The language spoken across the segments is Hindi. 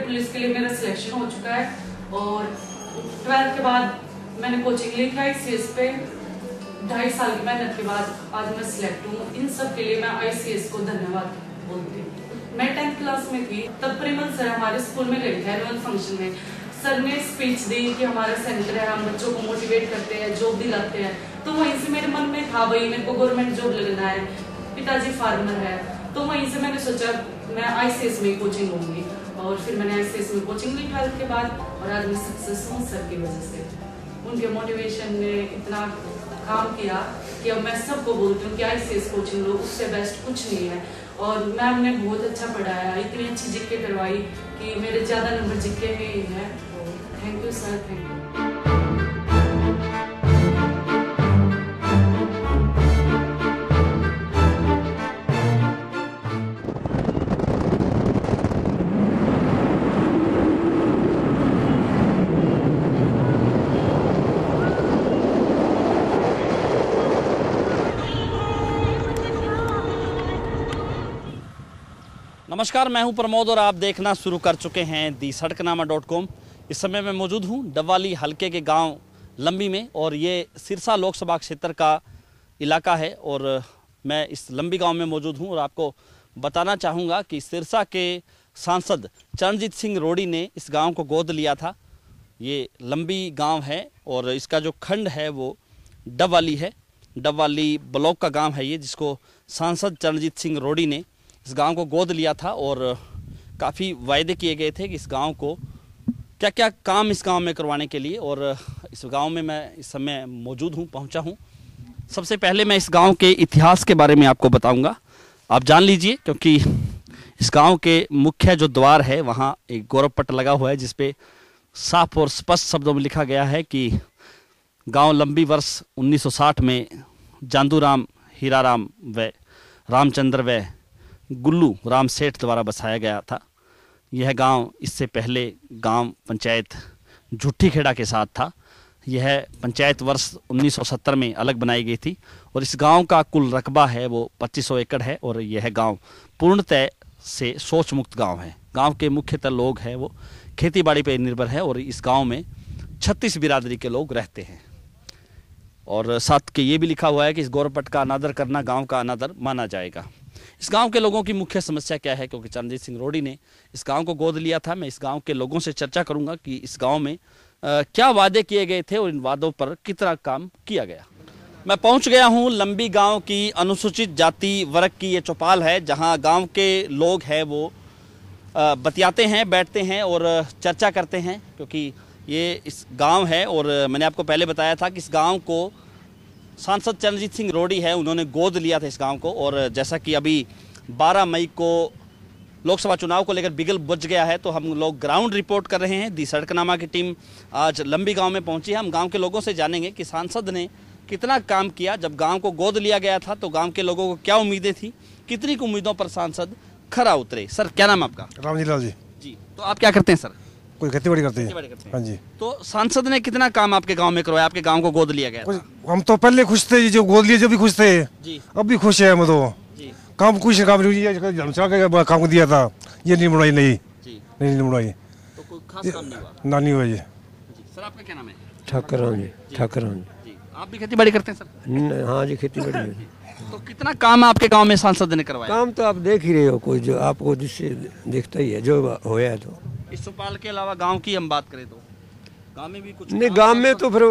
पुलिस के लिए मेरा सिलेक्शन हो चुका है और 12th के बाद मैंने कोचिंग ली थी ICS पे। 2.5 साल की मेहनत के बाद आज मैं सिलेक्ट हूँ। इन सब के लिए मैं ICS को धन्यवाद बोलती हूँ। मैं 10th क्लास में थी तब प्रिमल सर हमारे स्कूल में गए थे एनुअल फंक्शन में। सर ने स्पीच दी कि हमारा सेंटर है, हम बच्चों को मोटिवेट करते हैं, जॉब दिलाते हैं। तो वहीं से मेरे मन में था भाई मेरे को गवर्नमेंट जॉब लगना है, पिताजी फार्मर है, तो वहीं से मैंने सोचा मैं ICS में कोचिंग लूंगी और फिर मैंने ICS में कोचिंग ली 12th के बाद और आज मैं सक्सेस हूँ सर की वजह से। उनके मोटिवेशन ने इतना काम किया कि अब मैं सबको बोलती हूँ कि ICS कोचिंग लो, उससे बेस्ट कुछ नहीं है। और मैम ने बहुत अच्छा पढ़ाया, इतनी अच्छी जीके करवाई कि मेरे ज़्यादा नंबर जीके में ही है। तो thank you sir, thank you. नमस्कार, मैं हूं प्रमोद और आप देखना शुरू कर चुके हैं दी सड़कनामा.com। इस समय मैं मौजूद हूं डबवाली हलके के गांव लंबी में और ये सिरसा लोकसभा क्षेत्र का इलाका है और मैं इस लंबी गांव में मौजूद हूं और आपको बताना चाहूँगा कि सिरसा के सांसद चरणजीत सिंह रोड़ी ने इस गांव को गोद लिया था। ये लंबी गाँव है और इसका जो खंड है वो डबवाली है। डबवाली ब्लॉक का गाँव है ये, जिसको सांसद चरणजीत सिंह रोड़ी ने इस गांव को गोद लिया था और काफ़ी वायदे किए गए थे कि इस गांव को क्या क्या काम इस गांव में करवाने के लिए। और इस गांव में मैं इस समय मौजूद हूं, पहुंचा हूं। सबसे पहले मैं इस गांव के इतिहास के बारे में आपको बताऊंगा, आप जान लीजिए, क्योंकि इस गांव के मुख्य जो द्वार है वहां एक गौरव पट लगा हुआ है जिस पे साफ और स्पष्ट शब्दों में लिखा गया है कि गाँव लंबी वर्ष 1960 में जांदूराम, हीराराम व रामचंद्र व गुल्लू राम सेठ द्वारा बसाया गया था। यह गांव इससे पहले गांव पंचायत झुट्ठी खेड़ा के साथ था। यह पंचायत वर्ष 1970 में अलग बनाई गई थी और इस गांव का कुल रकबा है वो 2500 एकड़ है और यह गांव पूर्णतः से शौच मुक्त गाँव है। गाँव के मुख्यतः लोग हैं वो खेती बाड़ी पर निर्भर है और इस गाँव में 36 बिरादरी के लोग रहते हैं। और साथ के ये भी लिखा हुआ है कि इस गौरवपट का अनादर करना गाँव का अनादर माना जाएगा। इस गांव के लोगों की मुख्य समस्या क्या है, क्योंकि चरणजीत सिंह रोड़ी ने इस गांव को गोद लिया था। मैं इस गांव के लोगों से चर्चा करूंगा कि इस गांव में क्या वादे किए गए थे और इन वादों पर कितना काम किया गया। मैं पहुंच गया हूं लंबी गांव की अनुसूचित जाति वर्ग की ये चौपाल है, जहां गांव के लोग हैं वो बतियाते हैं, बैठते हैं और चर्चा करते हैं, क्योंकि ये इस गाँव है। और मैंने आपको पहले बताया था कि इस गाँव को सांसद चरणजीत सिंह रोड़ी है, उन्होंने गोद लिया था इस गांव को। और जैसा कि अभी 12 मई को लोकसभा चुनाव को लेकर बिगल बज गया है, तो हम लोग ग्राउंड रिपोर्ट कर रहे हैं। दी सड़कनामा की टीम आज लंबी गांव में पहुंची है। हम गांव के लोगों से जानेंगे कि सांसद ने कितना काम किया। जब गांव को गोद लिया गया था तो गांव के लोगों को क्या उम्मीदें थी, कितनी उम्मीदों पर सांसद खरा उतरे। सर, क्या नाम आपका? रामजीलाल जी। जी, तो आप क्या करते हैं सर? कोई खेती बाड़ी करते हैं। हाँ जी। तो सांसद ने कितना काम आपके गांव में करवाया? आपके गांव को गोद लिया गया था? हम तो पहले खुश थे जी, जो गोद लिए जो भी खुश थे जी। अब भी खुश है हम तो जी। काम कुछ काम धर्मशाला काम दिया था, ये नहीं बनाई, नहीं बनाई, तो कोई खास काम नहीं हुआ? ना नहीं हुआ जी। सर, आपका क्या नाम है? ठाकुर जी। ठाकुर जी। आप भी खेती बाड़ी करते हैं सर? हाँ जी, खेती बाड़ी। तो कितना काम आपके गांव में सांसद ने करवाया? काम तो आप देख ही रहे हो, कोई जो आपको जिससे देखता ही है जो होया है। तो इस चौपाल के अलावा गांव की हम बात करें तो गांव में भी कुछ नहीं, गांव में तो फिर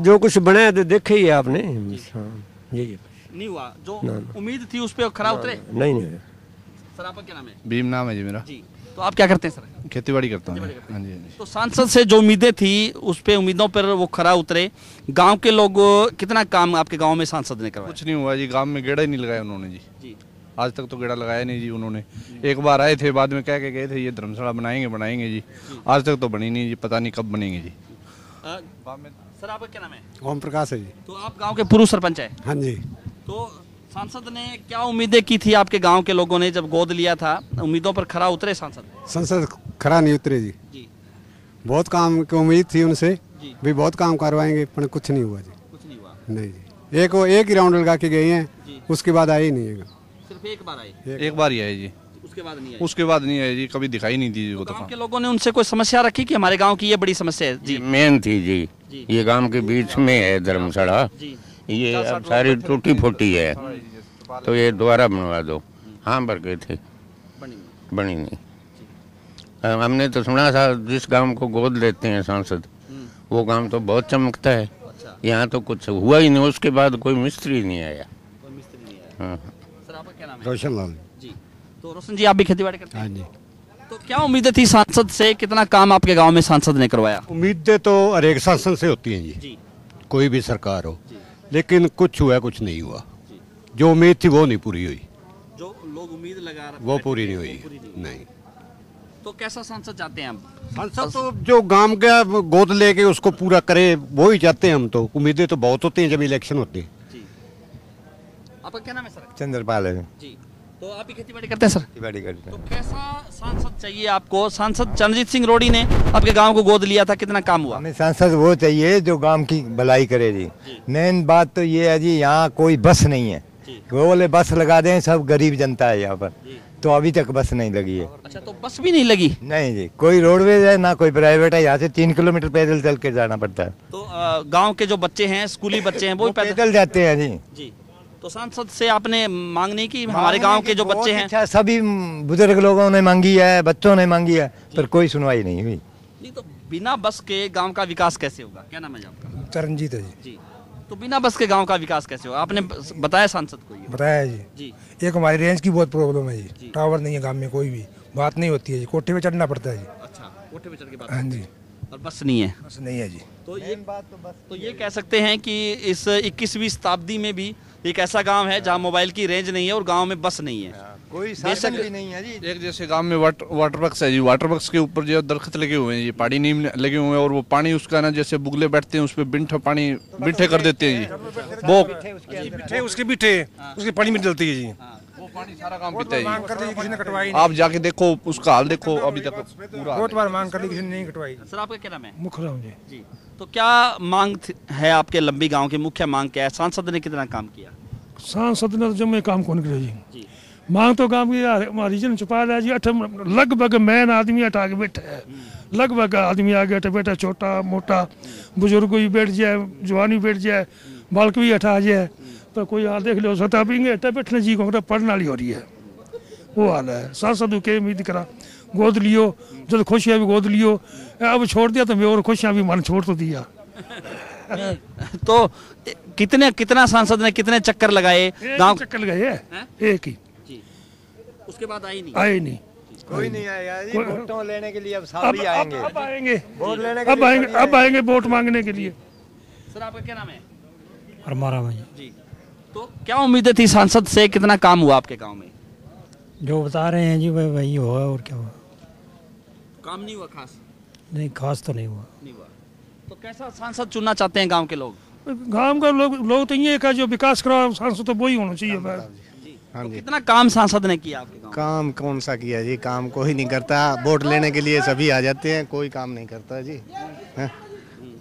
जो कुछ बना है तो देखा ही है आपने। यही नहीं हुआ जो उम्मीद थी उस पे खरा उतरे? नहीं। सर, आपका क्या नाम है? भीम नाम है जी मेरा। जी, तो आप क्या करते हैं सर? खेती बाड़ी करता हूँ। हाँ जी। तो सांसद से जो उम्मीदें थी उस पे उम्मीदों पर वो खरा उतरे। गांव के लोग कितना काम आपके गांव में सांसद ने करवाया? कुछ नहीं हुआ जी, गांव में गेड़ा ही नहीं लगाया उन्होंने जी। आज तक तो गेड़ा लगाया नहीं जी उन्होंने। एक बार आए थे, बाद में कह के गए थे ये धर्मशाला बनाएंगे जी। आज तक तो बनी नहीं जी, पता नहीं कब बनेंगे जी। सर, आपका क्या नाम है? ओम प्रकाश है जी। तो आप गाँव के पूर्व सरपंच है? हाँ जी। तो सांसद ने क्या उम्मीदें की थी आपके गांव के लोगों ने जब गोद लिया था? उम्मीदों पर खरा उतरे सांसद? संसद खरा नहीं उतरे जी। बहुत काम की उम्मीद थी उनसे भी, बहुत काम करवाएंगे, पर कुछ नहीं हुआ जी। कुछ नहीं हुआ? नहीं जी। एक ही राउंड लगा के गए हैं, उसके बाद आए ही नहीं है। सिर्फ एक बार आए? एक बार ही आए जी। उसके बाद नहीं आए? उसके बाद नहीं आए जी, कभी दिखाई नहीं दी जी वो तो। गांव के लोगों ने उनसे कोई समस्या रखी कि हमारे गांव की ये बड़ी समस्या है? जी मेन थी जी, ये गांव के बीच में है धर्मशाला, ये अब सारी टूटी फूटी है, तो ये दोबारा बनवा दो। हाँ भर गए थे, बनी नहीं। हमने तो सुना था जिस गांव को गोद लेते हैं सांसद, वो गांव तो बहुत चमकता है। यहाँ तो कुछ हुआ ही नहीं, उसके बाद कोई मिस्त्री नहीं आया। हाँ। सर आपका क्या नाम है? रोशन लाल जी। तो रोशन जी, आप भी खेती बाड़ी करते हैं? हाँ जी। तो क्या उम्मीदें थी सांसद से, कितना काम आपके गांव में सांसद ने करवाया? उम्मीदें तो हर एक शासन से होती हैं जी, कोई भी सरकार हो, लेकिन कुछ हुआ कुछ नहीं हुआ। जो उम्मीद थी वो नहीं पूरी हुई, जो लोग उम्मीद लगा वो पूरी नहीं हुई। नहीं, तो कैसा सांसद चाहते हैं आप? सांसद तो जो गांव का गोद लेके उसको पूरा करे वो ही चाहते हैं हम तो। उम्मीदें तो बहुत होती हैं जब इलेक्शन होते हैं। आपका क्या नाम है सर? चंद्रपाल है जी। तो आप भी खेती बाड़ी करते हैं सर? खेती बाड़ी करते तो हैं। कैसा सांसद चाहिए आपको? सांसद चरणजीत सिंह रोडी ने आपके गांव को गोद लिया था, कितना काम हुआ? हमें सांसद वो चाहिए जो गांव की भलाई करे जी। मेन बात तो ये है जी, यहाँ कोई बस नहीं है। वो बोले बस लगा दें, सब गरीब जनता है यहाँ पर, तो अभी तक बस नहीं लगी है। अच्छा, तो बस भी नहीं लगी? नहीं जी, कोई रोडवेज है ना कोई प्राइवेट है। यहाँ से 3 किलोमीटर पैदल चल के जाना पड़ता है। तो गांव के जो बच्चे हैं, स्कूली बच्चे हैं, वो पैदल जाते हैं जी। जी। तो सांसद से आपने मांग नहीं की? हमारे गांव के जो बच्चे हैं, अच्छा, सभी बुजुर्ग लोगों ने मांगी है, बच्चों ने मांगी है, पर कोई सुनवाई नहीं हुई। नहीं तो बिना बस के गांव का विकास कैसे होगा? क्या नाम है आपका? चरणजीत है जी। जी। तो बिना बस के गांव का विकास कैसे होगा? आपने बताया सांसद को ये? बताया जी। जी। एक हमारी रेंज की बहुत प्रॉब्लम है जी, टावर नहीं है गांव में, कोई भी बात नहीं होती है जी, कोठे पे चढ़ना पड़ता है जी। अच्छा, कोठे पे चढ़ के बात? हाँ जी। और बस नहीं है? बस नहीं है जी। तो ये कह सकते हैं कि इस 21वीं शताब्दी में भी एक ऐसा गांव है जहां मोबाइल की रेंज नहीं है और गांव में बस नहीं है। कोई साधन भी नहीं है जी। एक जैसे गांव में वाटर बक्स है जी, वाटर बक्स के ऊपर जो दरख्त लगे हुए हैं जी, पहाड़ी नीम लगे हुए हैं, और वो पानी उसका ना जैसे बुगले बैठते हैं उस पर बिंठे कर देते हैं जी। वो उसके पानी में डलती है जी। वो पानी सारा काम पीता है मांग कर ली, किसी ने कटवाई जी। आप जाके देखो उसका हाल, देखो अभी तक पूरा बहुत बार मांग कर ली, किसी ने नहीं कटवाई। सर आपका क्या नाम है? मुखराम जी। जी। तो क्या मांग है आपके लंबी गांव की? मुख्य मांग क्या है? सांसद ने कितना काम किया? सांसद ने तो जब काम कौन करे जी। जी। मांग तो काम की रीजन छुपा लिया जी। लगभग मैन आदमी हटा के बैठा है, लगभग आदमी आगे हटे बैठा, छोटा मोटा बुजुर्ग भी बैठ जाए, जवानी बैठ जाए, बालक भी हटा जाए, पर कोई यहाँ देख लो सता भी हटे बैठने जी को पढ़ने वाली हो रही है, वो हाल है। सांसद के उम्मीद करा गोद लियो, जब खुशियाँ भी गोद लियो, अब छोड़ दिया तो मैं और खुशियाँ भी मन छोड़ तो दिया। तो कितना सांसद ने कितने चक्कर लगाए गांव? चक्कर लगाए एक ही, उसके बाद आए नहीं? कोई नहीं आएगा जी। वोटों लेने के लिए अब सभी आएंगे। अब आएंगे वोट लेने अब आएंगे वोट मांगने के लिए। सर आपका क्या नाम है? हमारा भाई जी। तो क्या उम्मीदें थी सांसद से, कितना काम हुआ आपके गांव में? जो बता रहे हैं जी वही हुआ, और क्या हुआ? काम नहीं हुआ खास? नहीं, खास तो नहीं हुआ। तो कैसा सांसद चुनना चाहते हैं गांव के लोग? गांव का लोग तो ये का जो विकास करा सांसद तो वही होना चाहिए। हाँ तो जी। कितना काम सांसद ने किया आपके गांव? काम कौन सा किया जी, काम कोई नहीं करता। वोट लेने के लिए सभी आ जाते हैं, कोई काम नहीं करता जी। हाँ?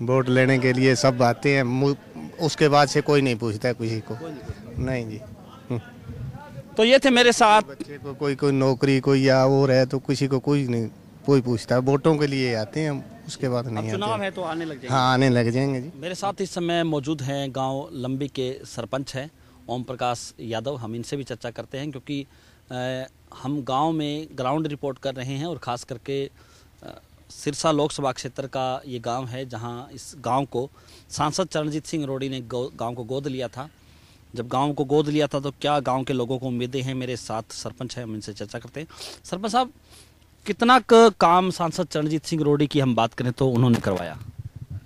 वोट लेने के लिए सब आते हैं, उसके बाद से कोई नहीं पूछता है किसी को। नहीं जी। तो ये थे मेरे साथ। बच्चे को कोई नौकरी कोई या और है तो किसी को कोई पूछता है। वोटों के लिए आते हैं, उसके बाद नहीं आते। चुनाव है तो आने लग जाएंगे। हाँ, आने लग जाएंगे जी। मेरे साथ इस समय मौजूद हैं गांव लंबी के सरपंच हैं ओम प्रकाश यादव। हम इनसे भी चर्चा करते हैं क्योंकि हम गांव में ग्राउंड रिपोर्ट कर रहे हैं और ख़ास करके सिरसा लोकसभा क्षेत्र का ये गांव है जहां इस गांव को सांसद चरणजीत सिंह रोडी ने गांव को गोद लिया था। जब गांव को गोद लिया था तो क्या गांव के लोगों को उम्मीदें हैं? मेरे साथ सरपंच हैं, हम इनसे चर्चा करते हैं। सरपंच साहब, कितना काम सांसद चरणजीत सिंह रोडी की हम बात करें तो उन्होंने करवाया?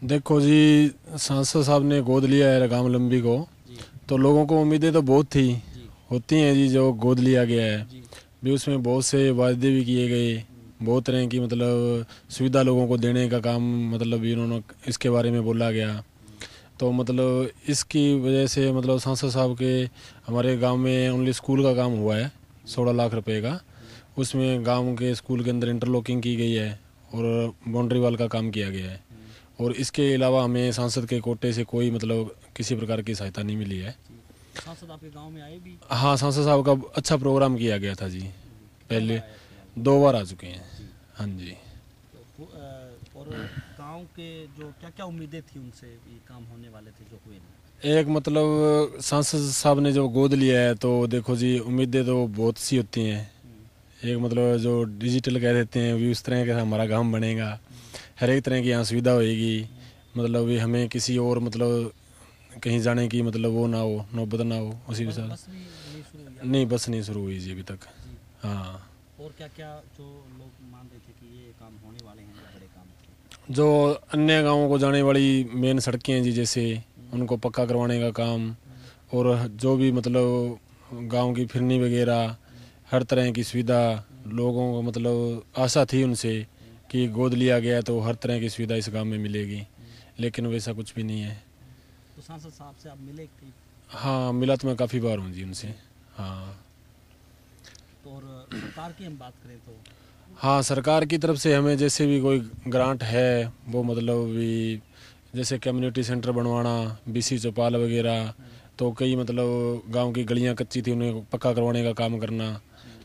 देखो जी, सांसद साहब ने गोद लिया है गांव लंबी को, तो लोगों को उम्मीदें तो बहुत थी होती हैं जी। जो गोद लिया गया है भी उसमें बहुत से वादे भी किए गए, बहुत तरह की मतलब सुविधा लोगों को देने का काम मतलब इन्होंने इसके बारे में बोला गया। तो मतलब इसकी वजह से मतलब सांसद साहब के हमारे गांव में ओनली स्कूल का काम हुआ है 16 लाख रुपए का। उसमें गांव के स्कूल के अंदर इंटरलॉकिंग की गई है और बाउंड्री वाल का काम किया गया है। और इसके अलावा हमें सांसद के कोटे से कोई मतलब किसी प्रकार की सहायता नहीं मिली है। सांसद आपके गांव में आए भी? हाँ, सांसद साहब का अच्छा प्रोग्राम किया गया था जी, पहले 2 बार आ चुके हैं। हाँ जी। और गांव के जो क्या क्या उम्मीदें थी उनसे, ये काम होने वाले थे जो हुए नहीं? एक मतलब सांसद साहब ने जो गोद लिया है तो देखो जी उम्मीदें तो बहुत सी होती हैं। एक मतलब जो डिजिटल कह देते हैं भी उस तरह का हमारा गांव बनेगा, हर एक तरह की यहाँ सुविधा होएगी। मतलब भी हमें किसी और मतलब कहीं जाने की मतलब वो ना हो, नौबत ना हो। उसी के साथ नहीं, बस नहीं शुरू हुई जी अभी तक। हाँ। और क्या क्या जो लोग मान रहे थे कि ये काम होने वाले हैं, बड़े काम? जो अन्य गांवों को जाने वाली मेन सड़कें हैं जी, जैसे उनको पक्का करवाने का काम, और जो भी मतलब गांव की फिरनी वगैरह हर तरह की सुविधा लोगों को मतलब आशा थी उनसे कि गोद लिया गया तो हर तरह की सुविधा इस गांव में मिलेगी, लेकिन वैसा कुछ भी नहीं है। तो सांसद साहब से आप मिले? हाँ, मिला तो मैं काफ़ी बार हूँ जी उनसे। हाँ। तो और सरकार की हम बात करें तो? हाँ, सरकार की तरफ से हमें जैसे भी कोई ग्रांट है वो मतलब भी जैसे कम्युनिटी सेंटर बनवाना, बीसी चौपाल वगैरह, तो कई मतलब गांव की गलियां कच्ची थी उन्हें पक्का करवाने का काम करना,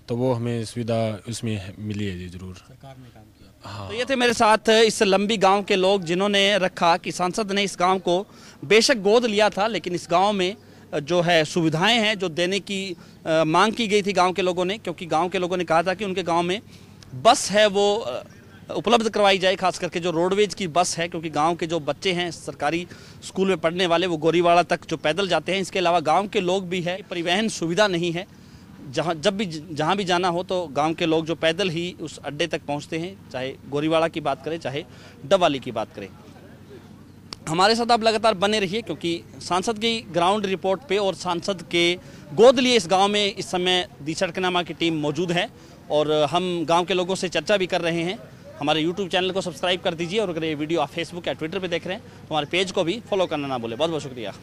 तो वो हमें सुविधा उसमें मिली है जी जरूर। सरकार ने काम किया। हाँ। तो ये थे मेरे साथ इस लंबी गांव के लोग जिन्होंने रखा कि सांसद ने इस गांव को बेशक गोद लिया था, लेकिन इस गांव में जो है सुविधाएं हैं जो देने की मांग की गई थी गांव के लोगों ने, क्योंकि गांव के लोगों ने कहा था कि उनके गांव में बस है वो उपलब्ध करवाई जाए, खास करके जो रोडवेज की बस है, क्योंकि गांव के जो बच्चे हैं सरकारी स्कूल में पढ़ने वाले वो गोरीवाड़ा तक जो पैदल जाते हैं। इसके अलावा गांव के लोग भी है, परिवहन सुविधा नहीं है, जहां भी जाना हो तो गांव के लोग जो पैदल ही उस अड्डे तक पहुंचते हैं, चाहे गोरीवाड़ा की बात करें चाहे डबवाली की बात करें। हमारे साथ आप लगातार बने रहिए, क्योंकि सांसद की ग्राउंड रिपोर्ट पे और सांसद के गोद लिए इस गांव में इस समय दी सड़कनामा की टीम मौजूद है और हम गांव के लोगों से चर्चा भी कर रहे हैं। हमारे YouTube चैनल को सब्सक्राइब कर दीजिए और अगर ये वीडियो आप फेसबुक या ट्विटर पे देख रहे हैं तो हमारे पेज को भी फॉलो करना ना भूलें। बहुत बहुत शुक्रिया।